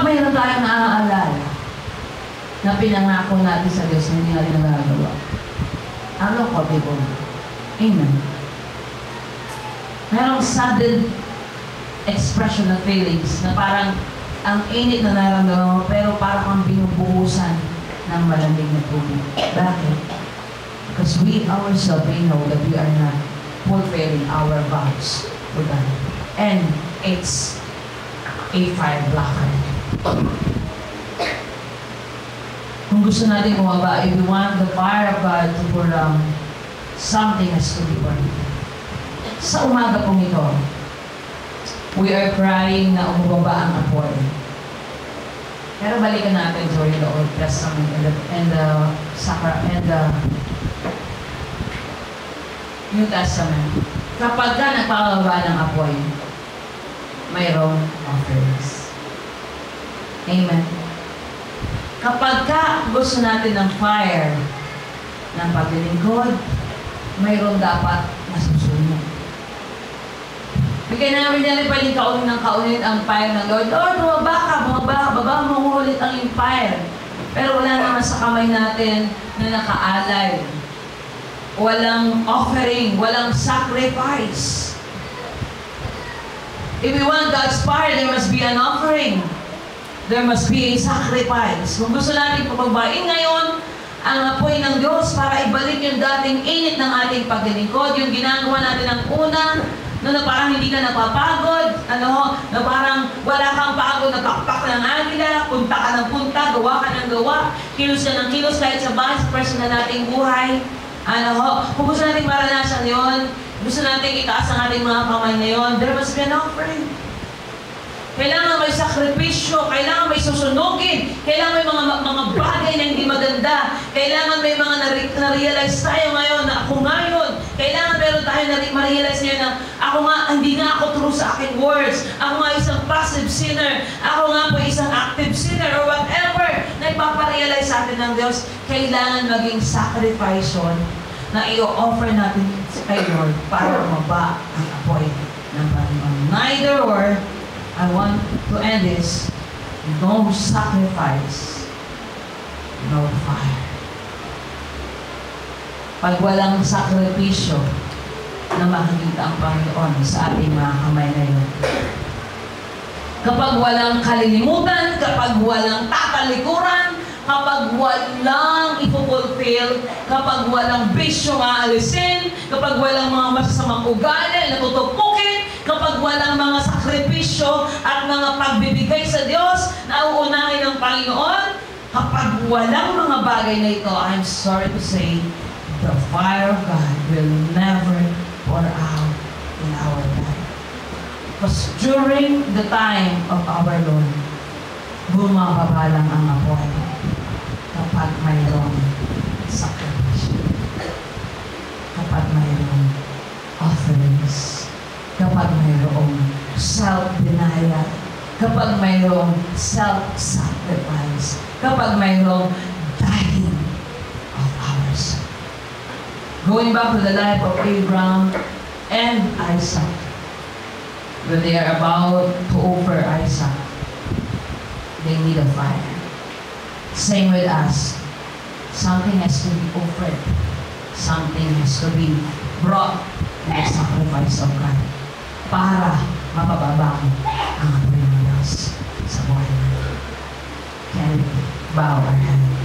Kapag mayroon tayong naaalala na pinangako natin sa Diyos na hindi natin nagagawa, ano ko, people? Amen. Mayroong sudden expression of feelings na parang ang init na nararamdaman mo, pero parang kang binubuhusan ng malamig na tubig. Bakit? Because we ourselves, we know that we are not fulfilling our vows to God. And it's a fire blocker. Kung gusto natin bumaba, if we want the fire of God to burn, something has to be burned. Sa umaga pong ito, we are crying na umubaba ang apoy. Pero balikan natin during the Old Testament and the New Testament. Kapag ka nagpapababa ng apoy, mayroong offerings. Amen. Kapag ka gusto natin ng fire ng paglilingkod, mayroong dapat masusunod. Bigyan namin niya rin pwedeng kaunin ng kaunin ang fire ng Lord. Lord, baba mo ulit ang yung fire. Pero wala naman sa kamay natin na nakaalay. Walang offering, walang sacrifice. If we want God's fire, there must be an offering. There must be a sacrifice. Kung gusto natin pagbabain ngayon ang apoy ng Diyos para ibalik yung dating init ng ating paglilingkod, yung ginagawa natin ng una, na parang hindi ka napapagod, na parang wala kang pagod, napakpak ng agila, punta ka ng punta, gawa ka ng gawa, kilos ka ng kilos kahit sa bahay, sa personal nating buhay. Kung gusto natin maranasan yun, gusto natin itaas ang ating mga kamay na yun, there must be an offering. Kailangan may sakripisyo, kailangan may susunugin, kailangan may mga bagay na hindi maganda, kailangan may mga na-realize tayo ngayon na ako ngayon, kailangan meron tayo na ma-realize ngayon na ako nga, hindi nga ako true sa aking words, ako nga isang passive sinner, ako nga po isang active sinner, or whatever na ipaparealize sa atin ng Diyos, kailangan maging sacrifice na i-offer natin kay Lord para maba ang apoy ng Panginoon. Neither or, I want to end this, no sacrifice, no fire. Pag walang sakripisyo na makikita ang Panginoon sa ating mga kamay na yun. Kapag walang kalilimutan, kapag walang tatalikuran, kapag walang ipupulfill, kapag walang bisyo maalisin, kapag walang mga masasamang ugali na tutupukin, kapag walang mga sakripisyo at mga pagbibigay sa Diyos na uunahin ng Panginoon, kapag walang mga bagay na ito, I'm sorry to say, the fire of God will never pour out in our life. Because during the time of our Lord, bumababa lang ang apoy kapag mayroong sakripisyo, kapag mayroong offerings, kapag mayroong self-denial, kapag mayroong self-sacrifice, kapag mayroong dying of ourselves. Going back to the life of Abraham and Isaac, when they are about to offer Isaac, they need a fire. Same with us. Something has to be offered. Something has to be brought in the sacrifice of God para mapababa ang apoy ng Diyos sa buhay natin. Can we bow our head?